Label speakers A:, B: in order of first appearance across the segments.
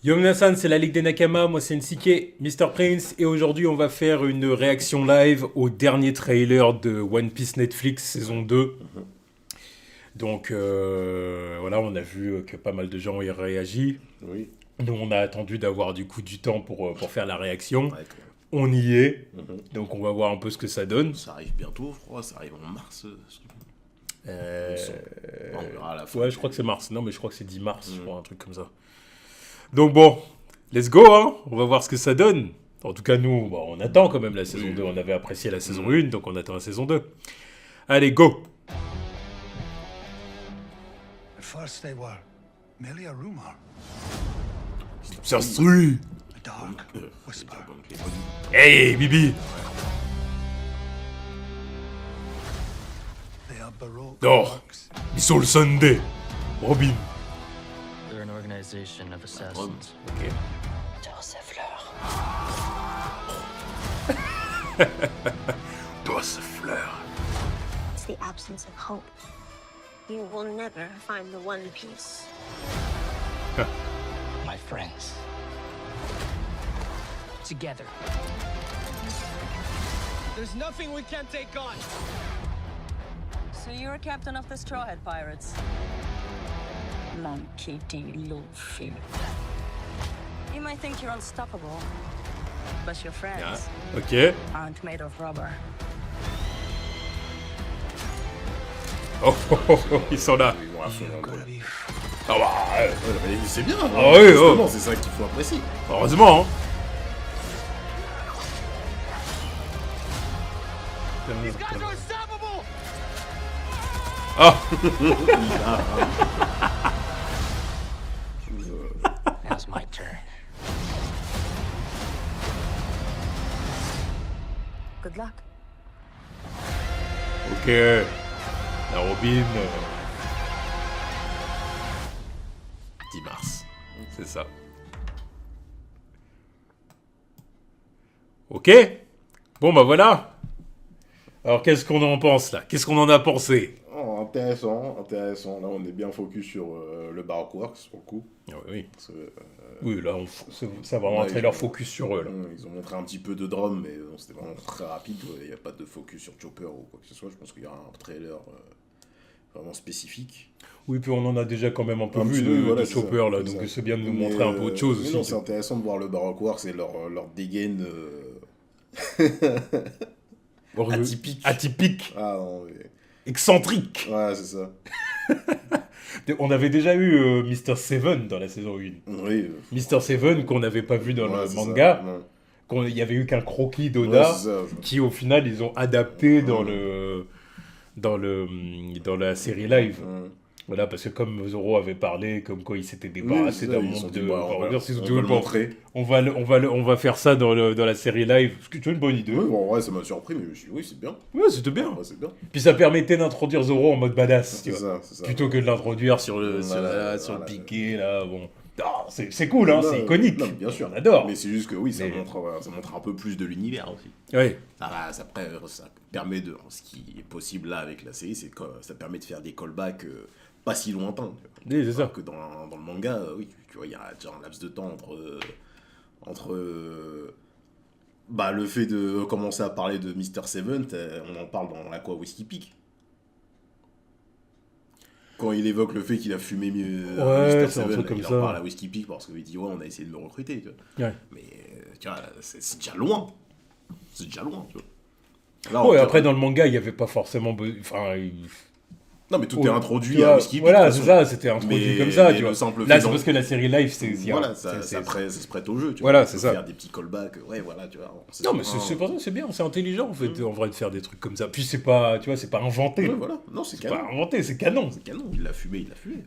A: Yo Minasan, c'est la Ligue des Nakama, moi c'est Nsike, Mr. Prince, et aujourd'hui on va faire une réaction live au dernier trailer de One Piece Netflix saison 2.
B: Mhm.
A: Donc voilà, on a vu que pas mal de gens y réagi.
B: Oui,
A: Nous on a attendu d'avoir du coup du temps pour faire la réaction.
B: ouais,
A: On y est,
B: mhm.
A: donc on va voir un peu ce que ça donne.
B: Ça arrive bientôt, je crois, ça arrive en mars. Ce truc. Il me
A: Euh,
B: semble. On verra à la fin.
A: Ouais, je crois que c'est mars. Non, mais je crois que c'est 10 mars, je
B: Mhm.
A: crois, un truc comme ça. Donc bon, let's go, hein. On va voir ce que ça donne. En tout cas, nous, bon, on attend quand même la saison
B: Oui,
A: 2.
B: oui.
A: On avait apprécié la saison
B: Mhm.
A: 1, donc on attend la saison 2. Allez, go.
C: At first they were merely a rumor,
A: Ça strue.
C: a dark whisper.
A: Hey, Bibi.
C: They are baroque
A: Oh.
C: works.
A: Ils sont le Sunday. Robin.
D: They're an organization of assassins.
A: Ok.
E: Joseph Fleur.
A: Boss Fleur.
E: It's the absence of hope. You will never find the One Piece.
D: My friends. Together.
F: There's nothing we can't take on.
G: So you're a captain of the Straw Hat Pirates.
E: Monkey D. Luffy.
G: You might think you're unstoppable, but your friends
A: Ok.
G: aren't made of rubber.
A: Oh, oh, oh, oh, ils sont là.
B: Ils vont à fond, hein, quoi.
C: Gonna be
A: Ah bah,
B: Ouais, mais c'est bien.
A: Ah oui,
B: justement,
A: oh.
B: c'est ça qu'il faut apprécier.
A: heureusement, hein.
F: These guys are unstoppable!
A: Ah.
D: Now's my turn.
G: Good luck.
A: Ok. La Robin. 10 mars. C'est ça. Ok. Bon bah voilà. Alors qu'est-ce qu'on en pense là? Qu'est-ce qu'on en a pensé?
B: Oh, intéressant, intéressant. Là, on est bien focus sur le Baroque Works, pour le coup.
A: Ah oui.
B: Parce que,
A: Oui, là, ça va vraiment
B: ouais,
A: être leur focus sur eux là.
B: Ils ont montré un petit peu de drum, mais c'était vraiment très rapide. Il n'y a pas de focus sur Chopper ou quoi que ce soit. Je pense qu'il y aura un trailer vraiment spécifique.
A: Oui, puis on en a déjà quand même un peu
B: Un
A: vu
B: petit peu, voilà,
A: de
B: c'est
A: Chopper
B: ça,
A: là,
B: c'est
A: donc
B: ça.
A: c'est bien de nous
B: Mais,
A: montrer un peu autre chose
B: mais
A: aussi.
B: non, c'est intéressant de voir le Baroque Works et leur dégaine atypique.
A: Atypique.
B: Ah non, mais...
A: Excentrique.
B: Ouais, c'est ça.
A: On avait déjà eu Mr. Seven dans la saison 1.
B: Oui.
A: Mr. Seven qu'on n'avait pas vu dans
B: Ouais,
A: le
B: c'est
A: manga,
B: ça. Ouais.
A: il y avait eu qu'un croquis
B: Ouais,
A: d'Oda,
B: c'est ça.
A: qui au final ils ont adapté dans
B: Ouais.
A: dans la série live.
B: Ouais.
A: Voilà, parce que comme Zoro avait parlé, comme quoi il s'était débarrassé
B: Oui, c'est ça,
A: d'un
B: ils se sont
A: monde
B: dit,
A: de
B: bah,
A: Power Rangers, ils ont
B: on
A: dit,
B: va
A: oui,
B: le
A: bon,
B: montrer.
A: on va faire ça dans la série live. Ce qui est une bonne idée.
B: Oui, bon, ouais, ça m'a surpris, mais je me suis dit, oui, c'est bien.
A: Ouais, c'était bien.
B: Ouais, c'est bien.
A: Puis ça permettait d'introduire Zoro en mode badass, tu
B: C'est
A: vois.
B: ça, c'est ça.
A: Plutôt que de l'introduire sur le,
B: Voilà,
A: sur le
B: voilà.
A: piqué, là, bon. Ah, c'est cool, hein,
B: Non,
A: c'est iconique.
B: non, bien sûr.
A: On adore.
B: Mais c'est juste que oui,
A: Mais-
B: ça montre un peu plus de l'univers aussi.
A: Ouais.
B: Ça permet de. Ce qui est possible là avec la série, c'est que ça permet de faire des callbacks pas si lointains. Tu vois.
A: Oui, c'est ça.
B: Alors que dans le manga, oui, tu vois, il y a déjà un laps de temps entre bah, le fait de commencer à parler de Mr. Seven, on en parle dans l'Aqua Whiskey Peak. Quand il évoque le fait qu'il a fumé
A: Ouais,
B: Mr.
A: c'est un
B: Seven,
A: truc comme
B: il
A: ça.
B: en parle à Whiskey Peak parce qu'il dit ouais, on a essayé de me recruter. Tu vois.
A: Ouais.
B: Mais tu vois, c'est déjà loin. C'est déjà loin, tu vois. Là,
A: Ouais,
B: on-
A: après, dans le manga, il n'y avait pas forcément. Enfin,
B: Non, mais tout
A: ouais,
B: est introduit
A: tu
B: à
A: vois,
B: Whiskey Peak.
A: voilà,
B: de
A: c'est
B: toute
A: ça,
B: façon.
A: c'était introduit
B: Mais-
A: comme ça,
B: mais
A: tu
B: le
A: vois.
B: simple
A: Là,
B: fait
A: c'est
B: d'en-
A: parce que la série live, c'est.
B: Voilà,
A: c'est-
B: ça se prête au jeu. Tu
A: Voilà,
B: vois.
A: c'est
B: On peut
A: ça.
B: faire des petits callbacks. Ouais, voilà, tu vois. on sait
A: Non, mais
B: pas.
A: c'est pas ça, c'est bien, c'est intelligent, en fait, en vrai, de faire des trucs comme ça. Puis c'est pas, tu vois, c'est pas inventé.
B: Ouais, voilà. Non, c'est
A: C'est pas
B: canon.
A: inventé, c'est canon.
B: C'est canon. Il l'a fumé, il l'a fumé.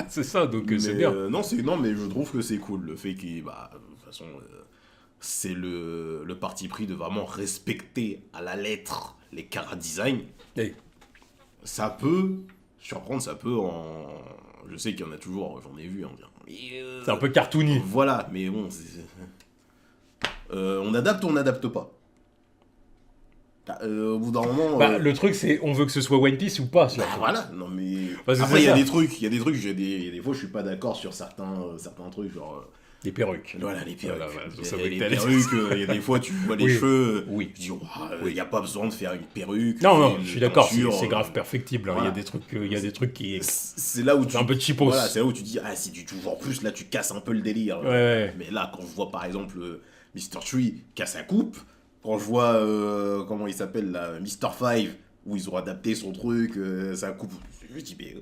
A: C'est ça, donc c'est
B: Mais,
A: bien.
B: non, mais je trouve que c'est cool. Le fait qu'il. Bah, de toute façon, c'est le parti pris de vraiment respecter à la lettre les chara-design.
A: Hey.
B: Ça peut surprendre, ça peut en. Je sais qu'il y en a toujours, j'en ai vu, en disant.
A: C'est un peu cartoony.
B: Voilà, mais bon, on adapte ou on n'adapte pas. Au bout d'un moment...
A: Bah, le truc, c'est on veut que ce soit One Piece ou pas, surtout.
B: voilà, non mais...
A: Parce que
B: Après,
A: c'est
B: il y a
A: ça.
B: des trucs, il y a des fois, je suis pas d'accord sur certains trucs, genre...
A: Les perruques.
B: Voilà, les perruques.
A: Voilà, je
B: Il y a
A: savais que
B: les
A: t'allais dire
B: perruques, il y a des fois, tu vois les
A: Oui.
B: cheveux,
A: Oui.
B: je dis, il n'y a pas besoin de faire une perruque.
A: Non, non,
B: une
A: je suis d'accord,
B: teinture,
A: c'est grave perfectible. Hein.
B: voilà.
A: Il y a des trucs qui...
B: C'est là où tu...
A: C'est un peu cheapos.
B: Voilà, c'est là où tu dis, si tu joues en plus, là, tu casses un peu le délire.
A: Ouais.
B: Mais là, quand je vois, par exemple, Mr. Tree qui a sa coupe, quand je vois, comment il s'appelle, là, Mr. Five, où ils ont adapté son truc, sa coupe, je dis, mais...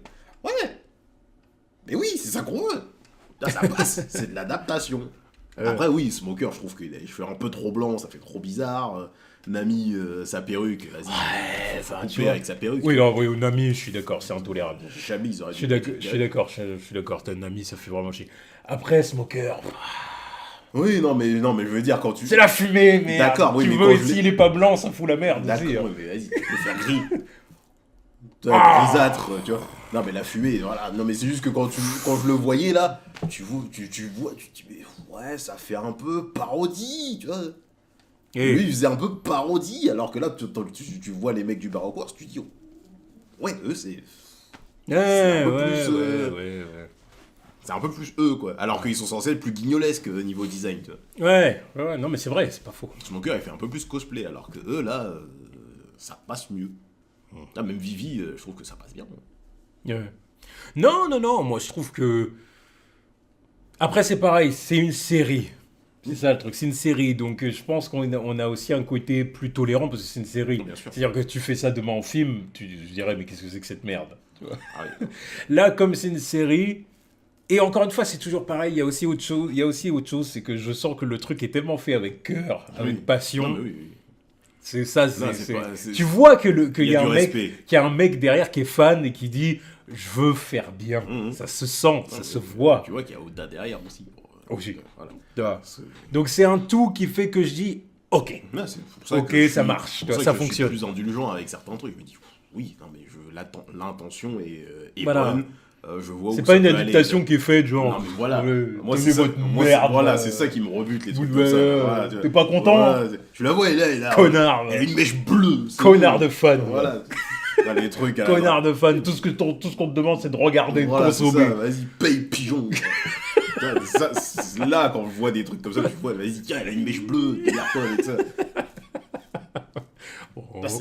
B: ouais, mais oui, c'est ça qu'on veut. Là, ça passe, c'est de l'adaptation. Après, oui, Smoker, je trouve qu'il a les cheveux un peu trop blancs, ça fait trop bizarre. Nami, sa perruque, vas-y.
A: Ouais, enfin,
B: Couper
A: tu vois.
B: avec sa perruque.
A: Oui, non, oui, Nami, je suis d'accord, c'est intolérable.
B: Jamais ils auraient
A: Je suis d'accord, t'as Nami, ça fait vraiment chier. Après, Smoker,
B: Oui, non, mais je veux dire, quand tu...
A: c'est la fumée, mais
B: D'accord, oui,
A: tu
B: mais
A: veux,
B: quand je l'ai-
A: s'il est pas blanc, ça fout la merde.
B: D'accord,
A: aussi, hein.
B: ouais, mais vas-y, tu peux faire gris. Tu vois, grisâtre, tu vois. Non, mais la fumée, voilà. Non, mais c'est juste que quand je le voyais, là, tu vois, tu te dis, mais ouais, ça fait un peu parodie, tu vois.
A: Et-
B: Lui, il faisait un peu parodie, alors que là, tu vois les mecs du Baroque Wars, tu dis, oh, ouais, eux, c'est
A: Ouais,
B: un peu
A: ouais,
B: plus,
A: ouais.
B: c'est un peu plus eux, quoi. Alors qu'ils sont censés être plus guignolesques niveau design, tu vois.
A: Ouais, non, mais c'est vrai, c'est pas faux.
B: Smoker, il fait un peu plus cosplay, alors que eux, là, ça passe mieux. Ah, même Vivi, je trouve que ça passe bien.
A: Ouais. Non, moi je trouve que... Après c'est pareil, c'est une série. C'est ça le truc, c'est une série, donc je pense qu'on a aussi un côté plus tolérant parce que c'est une série.
B: Bien sûr.
A: C'est-à-dire que tu fais ça demain en film, je dirais mais qu'est-ce que c'est que cette merde, tu vois.
B: Ah oui.
A: Là comme c'est une série, et encore une fois c'est toujours pareil, il y a aussi autre chose, c'est que je sens que le truc est tellement fait avec cœur, avec
B: Oui.
A: passion.
B: Non, mais oui.
A: C'est ça,
B: Non, c'est pas- c'est-
A: tu vois qu'il
B: Il
A: y a
B: du
A: un mec,
B: respect.
A: qu'il y a un mec derrière qui est fan et qui dit je veux faire bien.
B: Mhm.
A: Ça se sent, ça
B: Non,
A: se
B: mais
A: voit.
B: Tu vois qu'il y a Oda derrière aussi.
A: Aussi.
B: Voilà.
A: Donc c'est un tout qui fait que je dis ok.
B: Ouais, c'est pour ça
A: Ok,
B: que je
A: ça
B: suis-
A: marche,
B: c'est pour
A: ça
B: que
A: fonctionne.
B: Je suis plus indulgent avec certains trucs. Je me dis, oui, non, mais l'intention est
A: Voilà.
B: bonne. Je vois où
A: C'est
B: ça
A: pas une
B: peut aller.
A: adaptation qui est faite genre.
B: Non, mais voilà. Moi,
A: donnez
B: c'est ça,
A: votre
B: moi,
A: merde.
B: voilà, c'est ça qui me rebute, les trucs
A: Vous-
B: comme ça. Voilà,
A: t'es pas content
B: tu la vois, elle est là.
A: Connard.
B: Elle a une mèche bleue. c'est
A: Connard
B: bon.
A: de fan.
B: Voilà. Voilà, les trucs à la-
A: Connard de fan. Tout ce qu'on te demande c'est de regarder, de
B: Voilà, c'est
A: consommer.
B: ça, vas-y, paye pigeon. Là, quand je vois des trucs comme ça, tu vois, vas-y, tiens, elle a une mèche bleue, démerde-toi avec ça.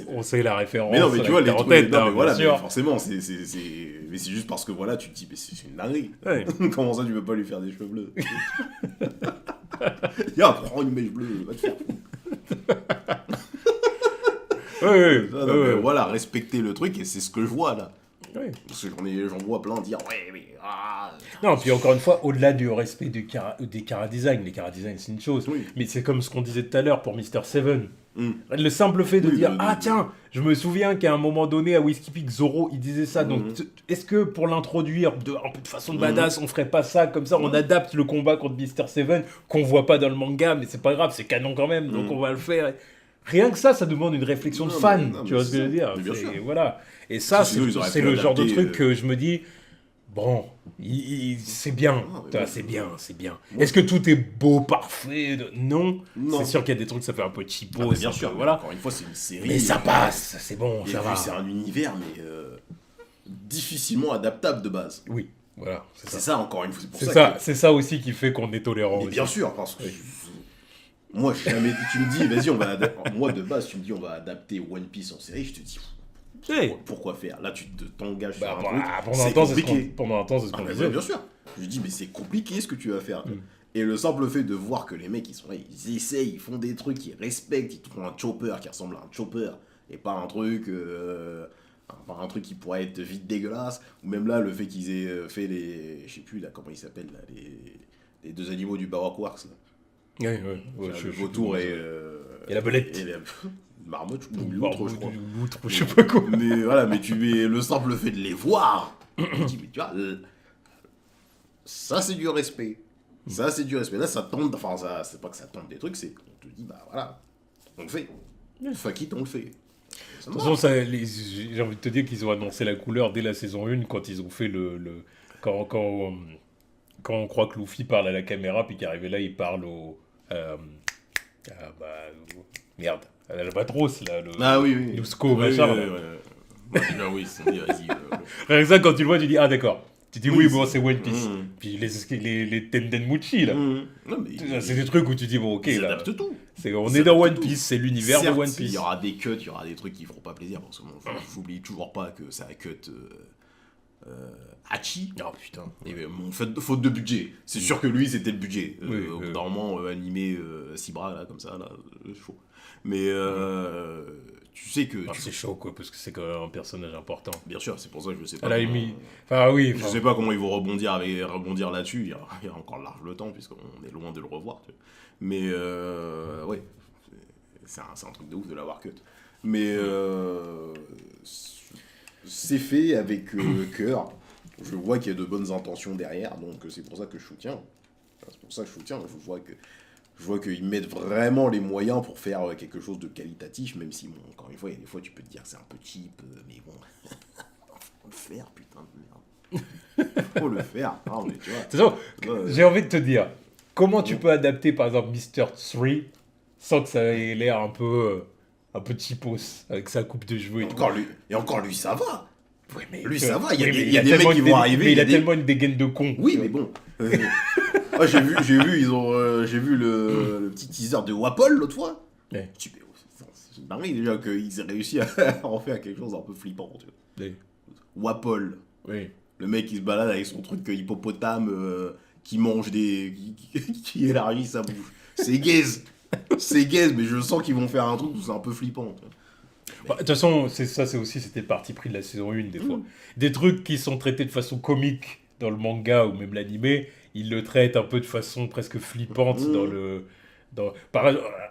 A: On sait la référence.
B: Mais non, mais tu vois, les
A: en
B: trucs,
A: tête,
B: non,
A: hein,
B: mais voilà,
A: bien
B: mais
A: sûr.
B: forcément, mais c'est juste parce que voilà, tu te dis, mais c'est une dinguerie.
A: Ouais.
B: Comment ça, tu veux pas lui faire des cheveux bleus? Tiens, prends une mèche bleue, va te faire foutre.
A: Ouais,
B: Ah, non, mais voilà, respecter le truc, et c'est ce que je vois là.
A: ouais.
B: Parce que j'en vois plein dire, ouais, mais.
A: Non, puis encore une fois, au-delà du respect des chara-design, les chara-design c'est une chose,
B: Oui.
A: mais c'est comme ce qu'on disait tout à l'heure pour Mr. Seven.
B: Mm.
A: Le simple fait de
B: Oui,
A: dire
B: de-
A: ah tiens, je me souviens qu'à un moment donné à Whiskey Peak, Zoro il disait ça, donc est-ce que pour l'introduire un peu de façon de badass, on ferait pas ça comme ça, on adapte le combat contre Mr. Seven qu'on voit pas dans le manga, mais c'est pas grave, c'est canon quand même, donc on va le faire. Rien que ça demande une réflexion de
B: Non,
A: fan,
B: mais
A: tu vois ce que je veux dire.
B: Mais bien
A: C'est-
B: sûr.
A: Voilà. Et ça,
B: Sinon, ils auraient
A: c'est
B: pu
A: le genre de
B: adapter,
A: truc que je me dis. Bon, c'est bien,
B: Non, mais
A: tu vois,
B: moi,
A: c'est bien, c'est bien. Est-ce que tout est beau, parfait Non.
B: Non.
A: C'est sûr qu'il y a des trucs, ça fait un peu cheapo.
B: Ah, mais
A: c'est
B: bien
A: un
B: sûr,
A: peu-
B: voilà.
A: voilà.
B: Encore une fois, c'est une série.
A: Mais ça passe, c'est bon,
B: Et
A: ça
B: puis,
A: va.
B: c'est un univers, mais difficilement adaptable de base.
A: Oui, voilà, c'est
B: C'est
A: ça.
B: ça, encore une fois. C'est pour
A: C'est
B: ça.
A: ça,
B: que-
A: c'est ça aussi qui fait qu'on est tolérant.
B: Mais
A: aussi.
B: bien sûr, parce que moi, jamais tu me dis, vas-y, moi de base, tu me dis, on va adapter One Piece en série, je te dis,
A: Ouais.
B: pourquoi faire? Là, tu t'engages
A: Bah,
B: sur un
A: bah,
B: truc,
A: pendant un
B: c'est
A: temps, c'est ce
B: compliqué.
A: pendant un temps, c'est ce
B: Ah,
A: qu'on
B: bah,
A: disait.
B: bien sûr. Je dis, mais c'est compliqué ce que tu vas faire.
A: Mm.
B: Et le simple fait de voir que les mecs, ils sont là, ils essayent, ils font des trucs, ils respectent, ils trouvent un chopper qui ressemble à un chopper, et pas un truc... Enfin, un truc qui pourrait être vite dégueulasse, ou même là, le fait qu'ils aient fait les... Je sais plus, là, comment ils s'appellent, là, les deux animaux du Baroque Wars, là.
A: Ouais,
B: Le vautour et...
A: Et la belette.
B: Et la marmotte, ou
A: Ou
B: l'outre, je crois.
A: l'outre, je sais pas quoi.
B: Mais voilà, mais tu mets le simple fait de les voir, tu dis, mais tu vois, ça c'est du respect. Ça c'est du respect. Là, ça tombe, enfin, ça, c'est pas que ça tombe des trucs, c'est qu'on te dit, bah voilà, on le fait. Fuck it, on le fait. Ça
A: De toute façon, j'ai envie de te dire qu'ils ont annoncé la couleur dès la saison 1 quand ils ont fait quand on croit que Luffy parle à la caméra puis qu'arrivé là il parle au merde L'albatros, là.
B: Ah oui, oui.
A: Lusco,
B: Oui,
A: machin.
B: oui,
A: là.
B: oui, oui. Bah, déjà, oui, ils se sont dit, vas-y.
A: Rien que ça, quand tu le vois, tu dis, ah d'accord. Tu dis, oui,
B: Oui,
A: bon,
B: c'est-
A: c'est One Piece.
B: Mm.
A: Puis les Tendenmuchi, là.
B: Non, mais
A: C'est des trucs où tu dis, bon, ok,
B: ils
A: là.
B: adaptent tout.
A: On
B: Ils
A: est dans
B: adaptent
A: One
B: tout.
A: Piece, c'est l'univers de
B: Certes,
A: One
B: il
A: Piece.
B: y aura des cuts, il y aura des trucs qui feront pas plaisir, parce que bon, j'oublie toujours pas que ça a cut Hachi.
A: Oh putain.
B: Et bon, faute de budget. C'est sûr que lui, c'était le budget.
A: Oui,
B: Au bout
A: oui.
B: d'un moment, animé 6 bras, là, comme ça, là, chaud. Mais tu sais que...
A: Ah, c'est chaud, quoi, parce que c'est quand même un personnage important.
B: Bien sûr, c'est pour ça que je sais pas...
A: Elle a
B: comment-
A: émis. Enfin, oui.
B: Je
A: enfin,
B: sais pas comment ils vont rebondir là-dessus, il y a encore large le temps, puisqu'on est loin de le revoir. Tu vois. Mais ouais, c'est un truc de ouf de l'avoir cut. Mais c'est fait avec cœur. Je vois qu'il y a de bonnes intentions derrière, donc c'est pour ça que je soutiens. C'est pour ça que je soutiens. Je vois qu'ils mettent vraiment les moyens pour faire quelque chose de qualitatif, même si, bon, encore une fois, il y a des fois, tu peux te dire que c'est un peu cheap, mais bon, faut le faire, putain de merde. Faut le faire, hein, mais tu vois.
A: De toute façon,
B: Ouais.
A: j'ai envie de te dire, comment tu peux adapter, par exemple, Mr. 3 sans que ça ait l'air un peu cheapos, avec sa coupe de cheveux et tout.
B: Encore lui, ça va.
A: Ouais, mais
B: Lui, ça va, il y a
A: oui,
B: des-
A: mais
B: il y a des
A: tellement
B: mecs qui
A: une
B: vont
A: dé-
B: arriver,
A: mais
B: il y a
A: il a
B: des-
A: tellement une dégaine de con.
B: Oui, mais bon. Ah, j'ai vu, j'ai vu le petit teaser de Wapol l'autre fois.
A: Ouais.
B: Je me dis, mais c'est dingue déjà qu'ils aient réussi à en faire quelque chose d'un peu flippant. Tu vois.
A: Oui.
B: Wapol,
A: Oui.
B: le mec qui se balade avec son truc hippopotame qui mange qui élargit sa bouche. C'est gaze. C'est gaze, mais je sens qu'ils vont faire un truc où c'est un peu flippant. Tu vois.
A: Bah, de toute façon, c'était le parti pris de la saison 1 des fois. Des trucs qui sont traités de façon comique dans le manga ou même l'animé, ils le traitent un peu de façon presque flippante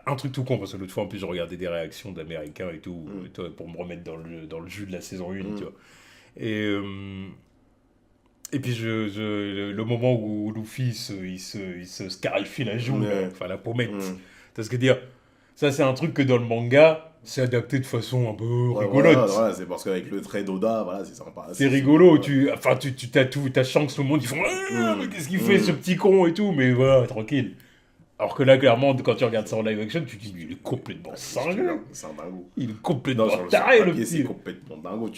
A: un truc tout con, parce que l'autre fois en plus je regardais des réactions d'Américains et tout, pour me remettre dans le jus de la saison 1, tu vois. Et puis le moment où Luffy il se scarifie la joue,
B: Ouais.
A: là, enfin la pommette. Parce que dire, ça c'est un truc que dans le manga, c'est adapté de façon un peu
B: Ouais,
A: rigolote.
B: voilà, c'est parce qu'avec le trait d'Oda, voilà, c'est sympa.
A: C'est rigolo, t'as chance tout le monde, ils font ah, mais qu'est-ce qu'il fait ce petit con et tout, mais voilà, tranquille. Alors que là, clairement, quand tu regardes ça en live action, tu te dis, il est complètement cinglé.
B: C'est un dingo.
A: Il est complètement
B: Non, sur le
A: taré, le
B: papier, c'est
A: petit.
B: complètement dingo.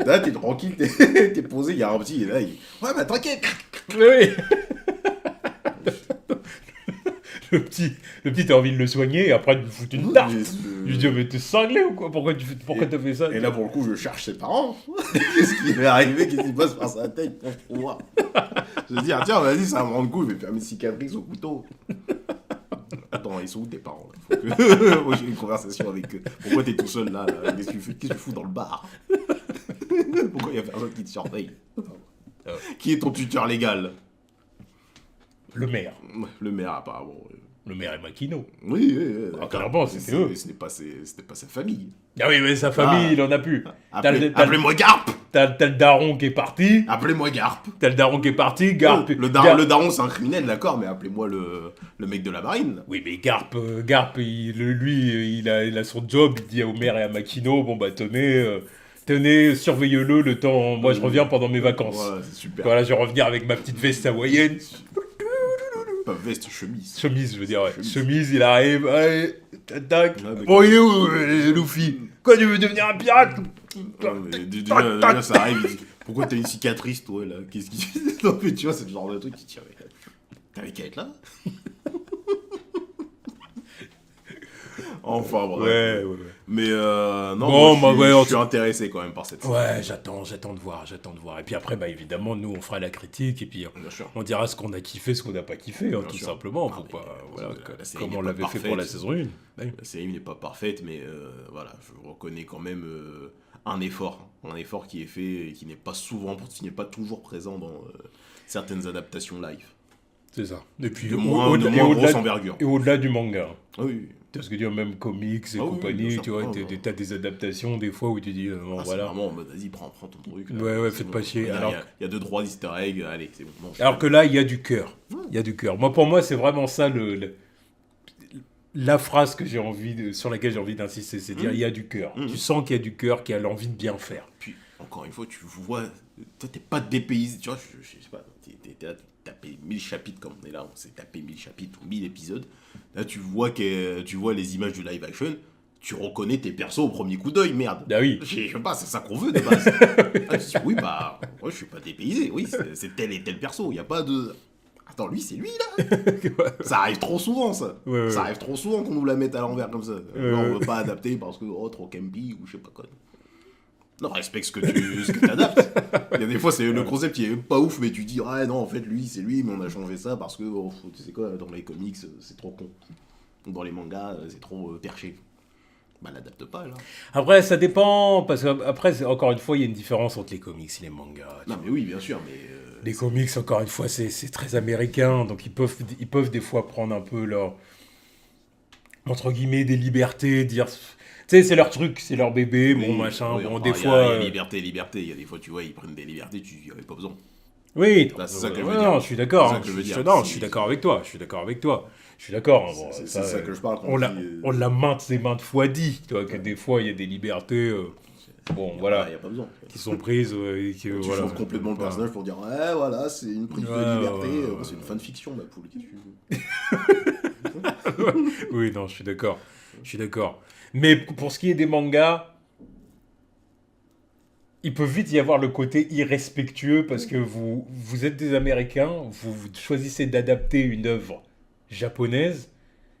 B: Là, t'es tranquille, t'es posé, il y a un petit, et là, ouais, bah t'inquiète.
A: Oui. le petit, t'as envie de le soigner, et après, de lui foutre une tarte. Je lui dis, mais t'es cinglé ou quoi? Pourquoi t'as fait ça?
B: Et là, pour le coup, je cherche ses parents. Qu'est-ce qui est arrivé? Qu'est-ce qui passe par sa tête pour voir? Je me dis, ah, tiens, vas-y, ça va me rendre cool, je vais faire mes cicatrices au couteau. Attends, ils sont où tes parents là? Faut que... Moi, j'ai une conversation avec eux. Pourquoi t'es tout seul là? Qu'est-ce que tu fous dans le bar? Pourquoi il y a personne qui te surveille? Qui est ton tuteur légal?
A: Le maire.
B: Le maire, apparemment.
A: Le maire et Makino.
B: Oui, oui, oui.
A: Ah, clairement, c'était eux.
B: C'était pas sa famille.
A: Ah oui, mais sa famille,
B: Ah.
A: il en a plus.
B: Appelez-moi Garp!
A: T'as le daron qui est parti.
B: Appelez-moi Garp!
A: T'as le daron qui est parti. Garp.
B: Le daron, c'est un criminel, d'accord, mais appelez-moi le mec de la marine.
A: Oui, mais Garp, lui, il a son job. Il dit au maire et à Makino, bon bah tenez, surveillez-le le temps. Moi, je reviens pendant mes vacances.
B: Voilà, c'est super.
A: Voilà, je vais revenir avec ma petite veste hawaïenne.
B: Pas veste, chemise.
A: Chemise, je veux dire, ouais.
B: Chemise.
A: Chemise, il arrive. Allez, tac.
B: Ouais, mais
A: Bon, il est où, Luffy? Quoi, tu veux devenir un pirate?
B: Ouais, mais déjà, ça arrive, il dit, pourquoi t'as une cicatrice, toi, là? Qu'est-ce qui... Non, mais tu vois, c'est le genre de truc qui tire. T'avais qu'à être là? Enfin, bref.
A: Ouais.
B: Mais non,
A: Bon,
B: moi,
A: bah, ouais,
B: je suis intéressé quand même par cette série.
A: Ouais, j'attends de voir. Et puis après, bah évidemment, nous, on fera la critique, et puis
B: Bien sûr.
A: on dira ce qu'on a kiffé, ce qu'on n'a pas kiffé, hein, tout
B: sûr.
A: simplement.
B: Ah,
A: Faut
B: mais,
A: pas, voilà,
B: la série
A: comme
B: n'est
A: on
B: pas
A: l'avait fait pour la
B: parfaite.
A: saison 1.
B: La série n'est pas parfaite, mais voilà, je reconnais quand même un effort qui est fait et qui n'est pas toujours présent dans certaines adaptations live.
A: C'est ça. Et puis,
B: De moins grosse envergure.
A: Et au-delà du manga.
B: Ah oui.
A: Parce que dire, même comics et
B: Ah oui,
A: compagnie,
B: bien sûr.
A: tu vois,
B: Ah, ouais.
A: t'as des adaptations des fois où tu dis, bon,
B: Ah,
A: voilà.
B: c'est vraiment en mode, vas-y, prends ton truc. Là.
A: Ouais,
B: C'est
A: faites
B: bon.
A: pas chier.
B: Il y a-
A: Alors-
B: il y a 2-3 easter eggs, allez, c'est bon. Non, je-
A: Alors que là, il y a du cœur. Il y a du cœur. Pour moi, c'est vraiment ça la phrase sur laquelle j'ai envie d'insister, c'est dire il y a du cœur. Tu sens qu'il y a du cœur, qui a l'envie de bien faire.
B: Puis, encore une fois, tu vois, toi, t'es pas dépaysé, tu vois, je sais pas, t'es là, tapé 1000 chapitres comme on est là, on s'est tapé 1000 chapitres ou 1000 épisodes, Là, tu vois les images du live action, tu reconnais tes persos au premier coup d'œil, merde.
A: Ah oui.
B: Je sais pas, c'est ça qu'on veut de base. Ah, tu dis, oui, bah, ouais, je suis pas dépaysé. Oui, c'est tel et tel perso. Il y a pas de. Attends, lui, c'est lui, là. Ça arrive trop souvent, ça.
A: Ouais.
B: Ça arrive trop souvent qu'on nous la mette à l'envers comme ça.
A: Ouais.
B: Non, on veut pas adapter parce que, trop campy ou je sais pas quoi. Non, respecte ce que t'adaptes. Il y a des fois, le concept, il est pas ouf, mais tu dis, ah non, en fait, lui, c'est lui, mais on a changé ça parce que, tu sais quoi, dans les comics, c'est trop con. Dans les mangas, c'est trop perché. Bah, l'adapte pas, là.
A: Après, ça dépend, parce que après, encore une fois, il y a une différence entre les comics et les mangas.
B: Non, mais oui, bien sûr, mais.
A: Les comics, encore une fois, c'est très américain, donc ils peuvent des fois prendre un peu leur, entre guillemets, des libertés, dire, tu sais, c'est leur truc, c'est leur bébé, bon, machin,
B: oui,
A: bon,
B: enfin,
A: des
B: y a
A: fois...
B: liberté, il y a des fois, tu vois, ils prennent des libertés, tu n'y avais pas besoin.
A: Oui,
B: Là, c'est ça que je veux
A: non,
B: dire.
A: je suis d'accord,
B: C'est ça que je veux dire.
A: non, je suis d'accord avec toi, je suis d'accord. Bon,
B: C'est ça que je parle quand
A: on l'a,
B: dit,
A: on l'a maintes et maintes fois dit, tu vois, que des fois, il y a des libertés, bon, voilà,
B: Il n'y a pas besoin.
A: qui sont prises, et que,
B: Tu
A: voilà.
B: changes complètement le
A: Voilà.
B: personnage pour dire, ouais, voilà, c'est une prise
A: Ouais,
B: de liberté,
A: ouais.
B: c'est une fanfiction, ma poule. Qu'est-ce que tu veux
A: Oui, non, je suis d'accord. Mais pour ce qui est des mangas, il peut vite y avoir le côté irrespectueux parce que vous êtes des Américains, vous choisissez d'adapter une œuvre japonaise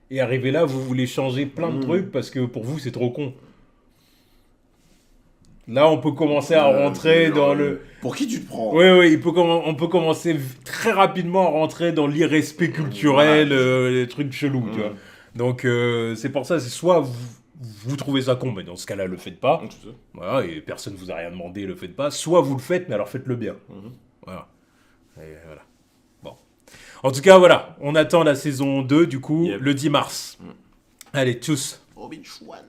A: et arrivé là, vous voulez changer plein de trucs parce que pour vous, c'est trop con. Là, on peut commencer à rentrer
B: genre,
A: dans le...
B: Pour qui tu te prends
A: Oui, on peut commencer très rapidement à rentrer dans l'irrespect culturel,
B: Voilà.
A: les trucs chelous, tu vois. Donc, c'est pour ça, c'est soit vous trouvez ça con, mais dans ce cas-là, le faites pas. Voilà, et personne vous a rien demandé, le faites pas. Soit vous le faites, mais alors faites-le bien. Voilà. Et voilà. Bon. En tout cas, voilà. On attend la saison 2, du coup,
B: Yep.
A: le 10 mars. Allez, tchuss.
B: Robin Schwan.